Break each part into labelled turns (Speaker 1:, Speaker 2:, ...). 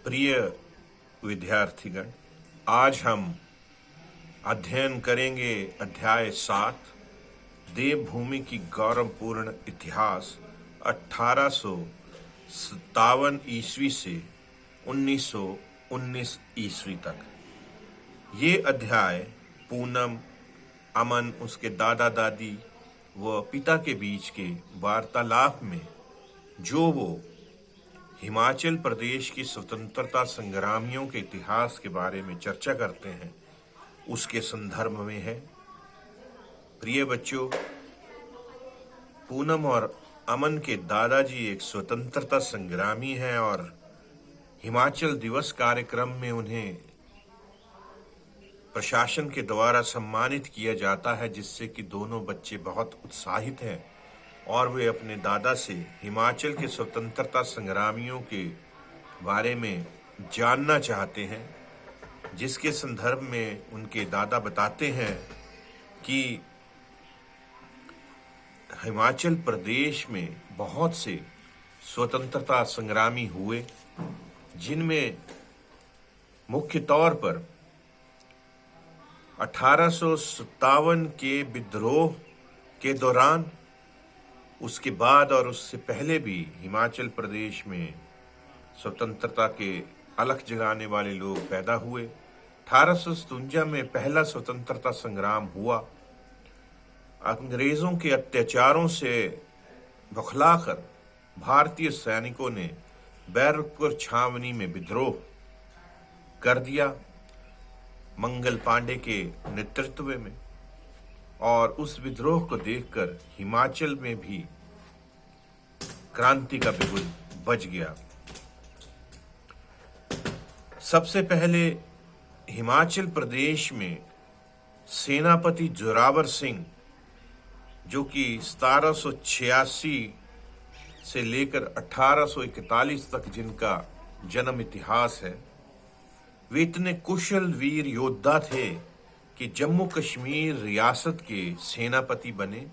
Speaker 1: प्रिय विद्यार्थीगण, आज हम अध्ययन करेंगे अध्याय 7 देवभूमि की गौरवपूर्ण इतिहास 1857 ईस्वी से 1919 ईस्वी तक। ये अध्याय पूनम, अमन, उसके दादा दादी व पिता के बीच के वार्तालाप में जो वो हिमाचल प्रदेश की स्वतंत्रता संग्रामियों के इतिहास के बारे में चर्चा करते हैं, उसके संदर्भ में है। प्रिय बच्चों, पूनम और अमन के दादाजी एक स्वतंत्रता संग्रामी हैं और हिमाचल दिवस कार्यक्रम में उन्हें प्रशासन के द्वारा सम्मानित किया जाता है, जिससे कि दोनों बच्चे बहुत उत्साहित हैं और वे अपने दादा से हिमाचल के स्वतंत्रता संग्रामियों के बारे में जानना चाहते हैं, जिसके संदर्भ में उनके दादा बताते हैं कि हिमाचल प्रदेश में बहुत से स्वतंत्रता संग्रामी हुए, जिनमें मुख्य तौर पर 1857 के विद्रोह के दौरान, उसके बाद और उससे पहले भी हिमाचल प्रदेश में स्वतंत्रता के अलख जगाने वाले लोग पैदा हुए। 1857 में पहला स्वतंत्रता संग्राम हुआ। अंग्रेजों के अत्याचारों से बौखलाकर भारतीय सैनिकों ने बैरकपुर छावनी में विद्रोह कर दिया मंगल पांडे के नेतृत्व में, और उस विद्रोह को देखकर हिमाचल में भी क्रांति का बिगुल बज गया। सबसे पहले हिमाचल प्रदेश में सेनापति जोरावर सिंह, जो कि 1786 से लेकर 1841 तक जिनका जन्म इतिहास है, वे इतने कुशल वीर योद्धा थे कि जम्मू कश्मीर रियासत के सेनापति बने।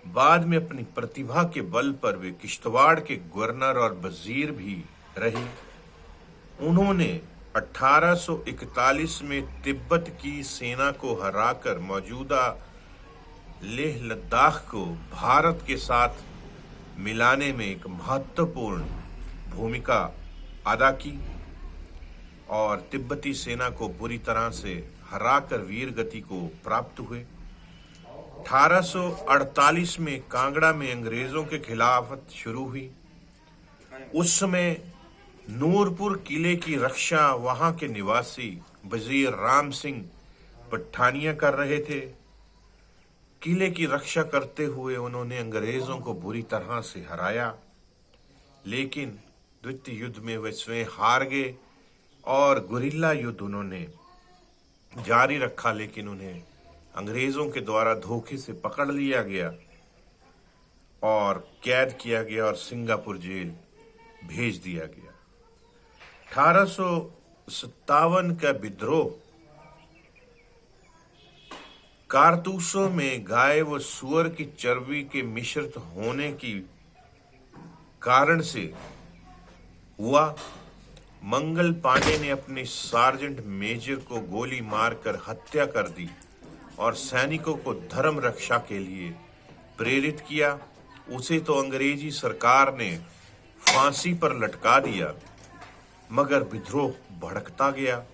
Speaker 1: बाद में अपनी प्रतिभा के बल पर वे किश्तवाड़ के गवर्नर और वजीर भी रहे। उन्होंने 1841 में तिब्बत की सेना को हराकर मौजूदा लेह लद्दाख को भारत के साथ मिलाने में एक महत्वपूर्ण भूमिका अदा की और तिब्बती सेना को बुरी तरह से हराकर वीर गति को प्राप्त हुए। 1848 में कांगड़ा में अंग्रेजों के खिलाफत शुरू हुई। उस समय नूरपुर किले की रक्षा वहां के निवासी वजीर राम सिंह पठानिया कर रहे थे। किले की रक्षा करते हुए उन्होंने अंग्रेजों को बुरी तरह से हराया, लेकिन द्वितीय युद्ध में वे स्वयं हार गए और गुरिल्ला युद्ध उन्होंने जारी रखा, लेकिन उन्हें अंग्रेजों के द्वारा धोखे से पकड़ लिया गया और कैद किया गया और सिंगापुर जेल भेज दिया गया। 1857 का विद्रोह कारतूसों में गाय व सुअर की चर्बी के मिश्रित होने की कारण से हुआ। मंगल पांडे ने अपने सार्जेंट मेजर को गोली मारकर हत्या कर दी और सैनिकों को धर्म रक्षा के लिए प्रेरित किया। उसे तो अंग्रेजी सरकार ने फांसी पर लटका दिया, मगर विद्रोह भड़कता गया।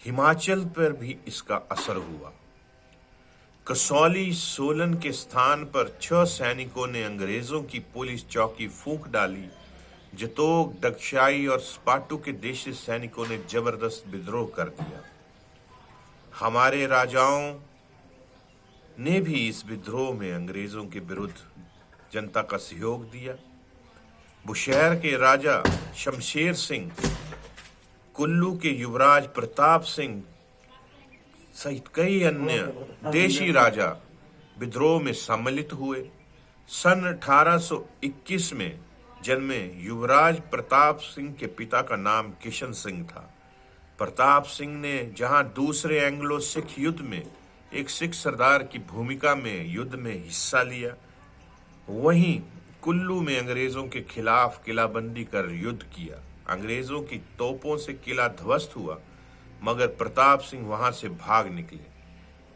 Speaker 1: हिमाचल पर भी इसका असर हुआ। कसौली सोलन के स्थान पर 6 सैनिकों ने अंग्रेजों की पुलिस चौकी फूंक डाली। जतोग, डगशाई और स्पाटू के देशी सैनिकों ने जबरदस्त विद्रोह कर दिया। हमारे राजाओं ने भी इस विद्रोह में अंग्रेजों के विरुद्ध जनता का सहयोग दिया। बुशहर के राजा शमशेर सिंह, कुल्लू के युवराज प्रताप सिंह सहित कई अन्य देशी राजा विद्रोह में सम्मिलित हुए। सन 1821 में जन्मे युवराज प्रताप सिंह के पिता का नाम किशन सिंह था। प्रताप सिंह ने जहां दूसरे एंग्लो सिख युद्ध में एक सिख सरदार की भूमिका में युद्ध में हिस्सा लिया, वहीं कुल्लू में अंग्रेजों के खिलाफ किलाबंदी कर युद्ध किया। अंग्रेजों की तोपों से किला ध्वस्त हुआ, मगर प्रताप सिंह वहां से भाग निकले।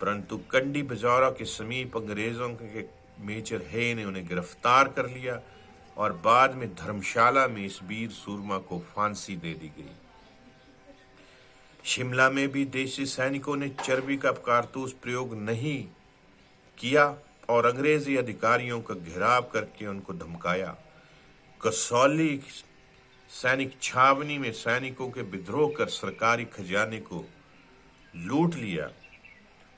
Speaker 1: परंतु कंडी बजौरा के समीप अंग्रेजों के मेजर हे ने उन्हें गिरफ्तार कर लिया और बाद में धर्मशाला में इस वीर सूरमा को फांसी दे दी गई। शिमला में भी देशी सैनिकों ने चर्बी का कारतूस प्रयोग नहीं किया और अंग्रेजी अधिकारियों का घेराव करके उनको धमकाया। कसौली सैनिक छावनी में सैनिकों के विद्रोह कर सरकारी खजाने को लूट लिया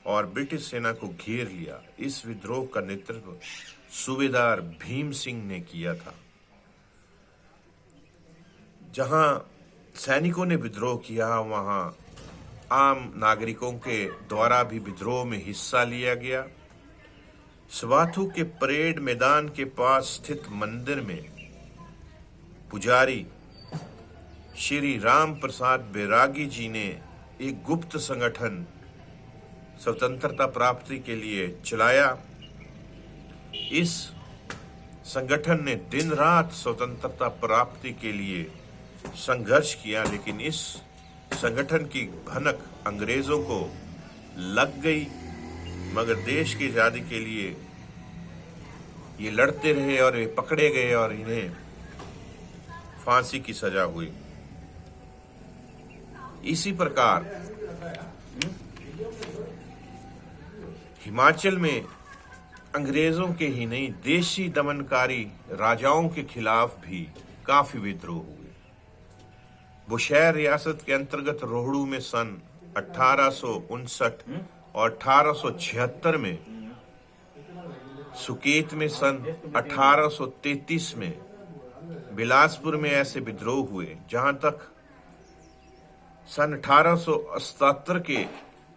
Speaker 1: और ब्रिटिश सेना को घेर लिया। इस विद्रोह का नेतृत्व सूबेदार भीम सिंह ने किया था। जहां सैनिकों ने विद्रोह किया, वहां आम नागरिकों के द्वारा भी विद्रोह में हिस्सा लिया गया। स्वाथू के परेड मैदान के पास स्थित मंदिर में पुजारी श्री राम प्रसाद बैरागी जी ने एक गुप्त संगठन स्वतंत्रता प्राप्ति के लिए चलाया। इस संगठन ने दिन रात स्वतंत्रता प्राप्ति के लिए संघर्ष किया, लेकिन इस संगठन की भनक अंग्रेजों को लग गई। मगर देश की आजादी के लिए ये लड़ते रहे और ये पकड़े गए और इन्हें फांसी की सजा हुई। इसी प्रकार हिमाचल में अंग्रेजों के ही नहीं, देशी दमनकारी राजाओं के खिलाफ भी काफी विद्रोह हुए। बुशैर रियासत के अंतर्गत रोहड़ू में सन 1859 और 1876 में, सुकेत में सन 1833 में, बिलासपुर में ऐसे विद्रोह हुए। जहां तक सन 1877 के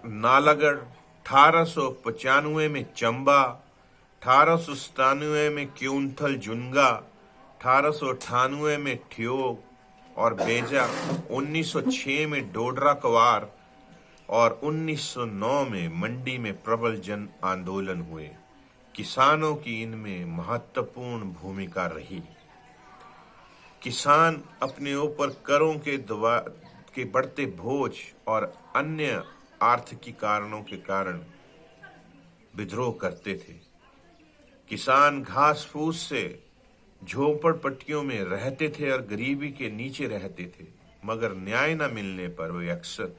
Speaker 1: नालागढ़, 1895 में चंबा, 1897 में क्यूंथल जुनगा, 1898 में ठियोग और बेजा, 1906 में डोडरा कवार और 1909 में मंडी में प्रबल जन आंदोलन हुए। किसानों की इनमें महत्वपूर्ण भूमिका रही। किसान अपने ऊपर करों के बढ़ते बोझ और अन्य आर्थिक कारणों के कारण विद्रोह करते थे। किसान घास फूस से झोपड़पट्टियों में रहते थे और गरीबी के नीचे रहते थे, मगर न्याय न मिलने पर वे अक्सर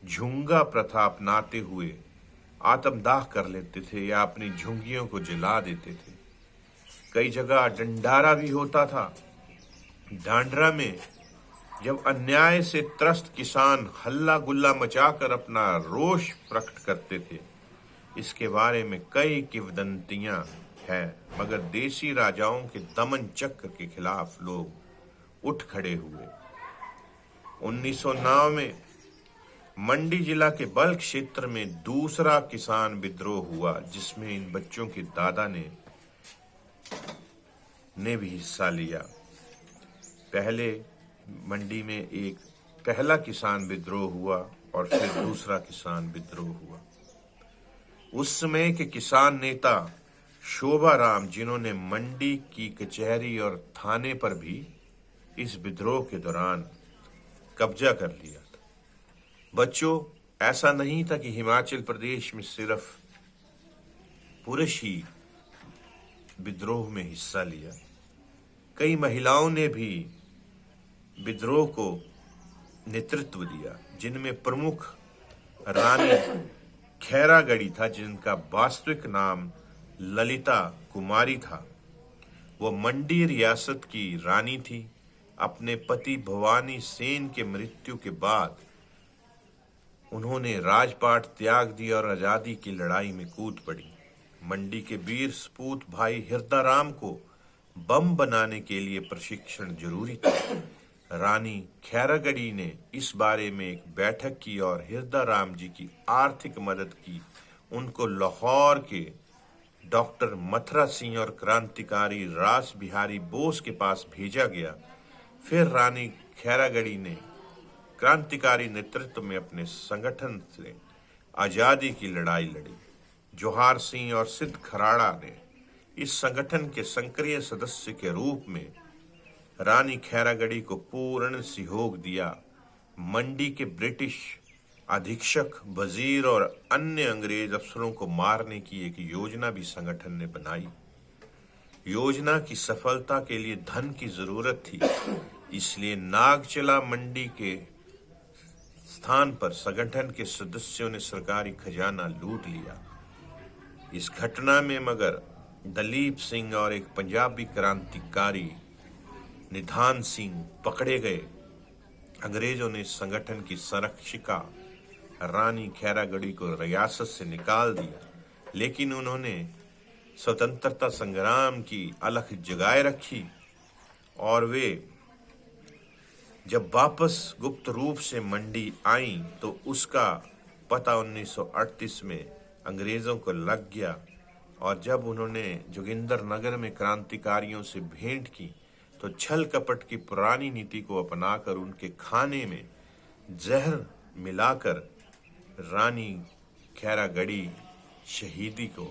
Speaker 1: झुंगा प्रथा अपनाते हुए आत्मदाह कर लेते थे या अपनी झुंगियों को जला देते थे। कई जगह डंडारा भी होता था। डांडरा में जब अन्याय से त्रस्त किसान हल्ला गुल्ला मचाकर अपना रोष प्रकट करते थे, इसके बारे में कई किंवदंतियां हैं, मगर देशी राजाओं के दमन चक्र के खिलाफ लोग उठ खड़े हुए। 1909 में मंडी जिला के बल्क क्षेत्र में दूसरा किसान विद्रोह हुआ, जिसमें इन बच्चों के दादा ने भी हिस्सा लिया। पहले मंडी में एक पहला किसान विद्रोह हुआ और फिर दूसरा किसान विद्रोह हुआ। उस समय के किसान नेता शोभा राम, जिन्होंने मंडी की कचहरी और थाने पर भी इस विद्रोह के दौरान कब्जा कर लिया था। बच्चों, ऐसा नहीं था कि हिमाचल प्रदेश में सिर्फ पुरुष ही विद्रोह में हिस्सा लिया। कई महिलाओं ने भी विद्रोह को नेतृत्व दिया, जिनमें प्रमुख रानी खैरागढ़ी था, जिनका वास्तविक नाम ललिता कुमारी था। वो मंडी रियासत की रानी थी। अपने पति भवानी सेन के मृत्यु के बाद उन्होंने राजपाट त्याग दिया और आजादी की लड़ाई में कूद पड़ी। मंडी के वीर सपूत भाई हिरदाराम को बम बनाने के लिए प्रशिक्षण जरूरी था। रानी खैरागढ़ी ने इस बारे में एक बैठक की और हिरदाराम जी की आर्थिक मदद की। उनको लाहौर के डॉक्टर मथुरा सिंह और क्रांतिकारी रास बिहारी बोस के पास भेजा गया। फिर रानी खैरागढ़ी ने क्रांतिकारी नेतृत्व में अपने संगठन से आजादी की लड़ाई लड़ी। जोहार सिंह और सिद्ध खराड़ा ने इस संगठन के सक्रिय सदस्य के रूप में रानी खैरागढ़ी को पूर्ण सहयोग दिया। मंडी के ब्रिटिश अधीक्षक, वजीर और अन्य अंग्रेज अफसरों को मारने की एक योजना भी संगठन ने बनाई। योजना की सफलता के लिए धन की जरूरत थी, इसलिए नागचला मंडी के स्थान पर संगठन के सदस्यों ने सरकारी खजाना लूट लिया। इस घटना में मगर दलीप सिंह और एक पंजाबी क्रांतिकारी निधान सिंह पकड़े गए। अंग्रेजों ने संगठन की संरक्षिका रानी खैरागढ़ी को रियासत से निकाल दिया, लेकिन उन्होंने स्वतंत्रता संग्राम की अलख जगाए रखी और वे जब वापस गुप्त रूप से मंडी आई तो उसका पता 1938 में अंग्रेजों को लग गया। और जब उन्होंने जोगिंदर नगर में क्रांतिकारियों से भेंट की तो छल कपट की पुरानी नीति को अपनाकर उनके खाने में जहर मिलाकर रानी खैरागढ़ी शहीदी को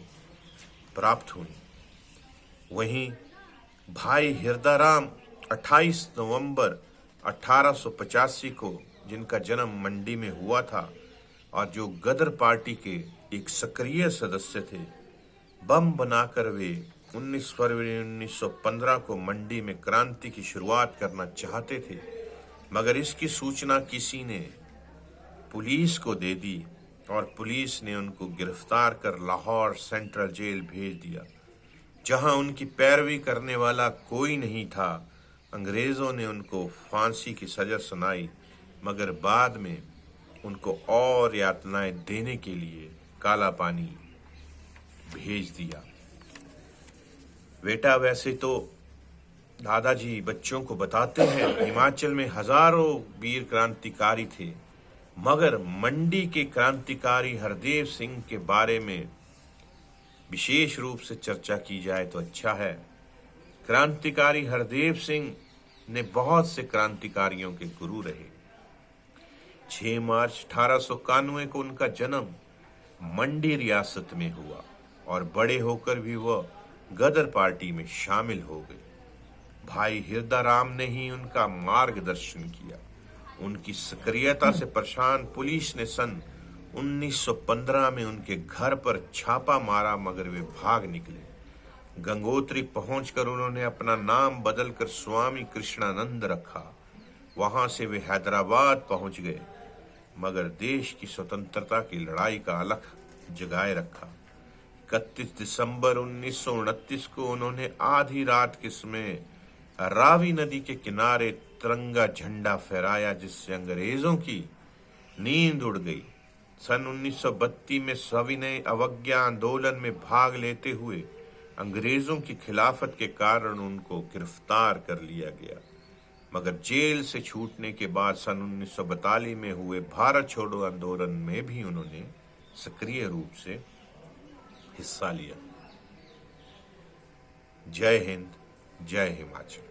Speaker 1: प्राप्त हुई। वहीं भाई हिरदाराम 28 नवंबर 1885 को, जिनका जन्म मंडी में हुआ था और जो गदर पार्टी के एक सक्रिय सदस्य थे, बम बनाकर वे 19 फरवरी 1915 को मंडी में क्रांति की शुरुआत करना चाहते थे, मगर इसकी सूचना किसी ने पुलिस को दे दी और पुलिस ने उनको गिरफ्तार कर लाहौर सेंट्रल जेल भेज दिया, जहां उनकी पैरवी करने वाला कोई नहीं था। अंग्रेजों ने उनको फांसी की सजा सुनाई, मगर बाद में उनको और यातनाएं देने के लिए काला पानी भेज दिया। बेटा, वैसे तो दादाजी बच्चों को बताते हैं हिमाचल में हजारों वीर क्रांतिकारी थे, मगर मंडी के क्रांतिकारी हरदेव सिंह के बारे में विशेष रूप से चर्चा की जाए तो अच्छा है। क्रांतिकारी हरदेव सिंह ने बहुत से क्रांतिकारियों के गुरु रहे। 6 मार्च 1891 को उनका जन्म मंडी रियासत में हुआ और बड़े होकर भी वह गदर पार्टी में शामिल हो गए। भाई हिरदाराम ने ही उनका मार्गदर्शन किया। उनकी सक्रियता से परेशान पुलिस ने सन 1915 में उनके घर पर छापा मारा, मगर वे भाग निकले। गंगोत्री पहुंचकर उन्होंने अपना नाम बदलकर स्वामी कृष्णानंद रखा। वहां से वे हैदराबाद पहुंच गए, मगर देश की स्वतंत्रता की लड़ाई का अलख जगाए रखा। 31 दिसंबर 1929 को उन्होंने आधी रात के समय रावी नदी के किनारे तिरंगा झंडा फहराया, जिससे अंग्रेजों की नींद उड़ गई। सन 1932 में सविनय अवज्ञा आंदोलन में भाग लेते हुए अंग्रेजों की खिलाफत के कारण उनको गिरफ्तार कर लिया गया, मगर जेल से छूटने के बाद सन 1942 में हुए भारत छोड़ो आंदोलन में भी उन्होंने सक्रिय रूप से हिस्सा लिया। जय हिंद, जय हिमाचल।